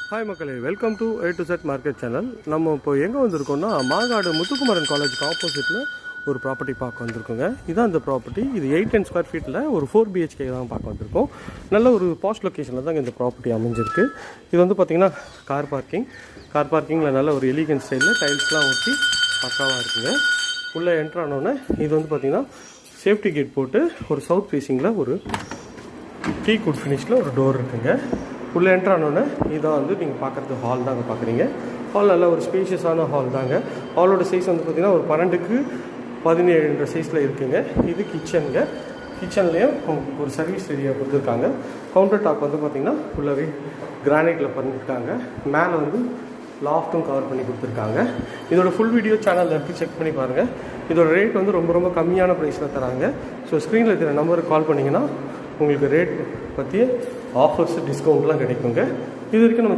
Hi மக்களே, welcome to A to Z market channel. நம்ம இப்போ எங்கே வந்திருக்கோம்னா மாங்காடு முத்துக்குமரன் காலேஜுக்கு ஆப்போசிட்டில் ஒரு ப்ராப்பர்ட்டி பார்க்க வந்திருக்கோங்க. இதுதான் இந்த ப்ராப்பர்ட்டி. இது 810 ஸ்கொயர் ஃபீட்டில் ஒரு 4 BHK தான் பார்க்க வந்திருக்கோம். நல்ல ஒரு பாஸ்ட் லொக்கேஷனில் தான் இந்த ப்ராப்பர்ட்டி அமைஞ்சிருக்கு. இது வந்து பார்த்திங்கன்னா கார் பார்க்கிங்கில் நல்ல ஒரு எலிகன்ட் ஸ்டைலில் டைல்ஸ்லாம் ஊற்றி பக்காவாக இருக்குங்க. உள்ளே என்ட்ரானோன்னே இது வந்து பார்த்திங்கன்னா சேஃப்டி கேட் போட்டு ஒரு சவுத் ஃபேஸிங்கில் ஒரு டீ குட் ஃபினிஷில் ஒரு டோர் இருக்குங்க. உள்ளே என்ட்ரானோன்னே இதான் வந்து நீங்கள் பார்க்குறது ஹால் தாங்க பார்க்குறீங்க. ஹால் நல்ல ஒரு ஸ்பேஷியஸான ஹால் தாங்க. ஹாலோட சைஸ் வந்து பார்த்திங்கன்னா ஒரு 12க்கு 17 சைஸில் இருக்குங்க. இது கிச்சனுங்க. கிச்சன்லேயும் ஒரு சர்வீஸ் ஏரியா கொடுத்துருக்காங்க. கவுண்டர் டாப் வந்து பார்த்திங்கன்னா ஃபுல்லாகவே கிரானைட்டில் பண்ணியிருக்காங்க. மேலே வந்து லாஃப்ட்டும் கவர் பண்ணி கொடுத்துருக்காங்க. இதோட ஃபுல் வீடியோ சேனலில் இருக்குது, செக் பண்ணி பாருங்கள். இதோட ரேட் வந்து ரொம்ப ரொம்ப கம்மியான ப்ரைஸில் தராங்க. ஸோ ஸ்க்ரீனில் இருக்கிற நம்பருக்கு கால் பண்ணிங்கன்னா உங்களுக்கு ரேட் பற்றிய ஆஃபர்ஸ் டிஸ்கவுண்ட்லாம் கிடைக்குங்க. இது வரைக்கும் நம்ம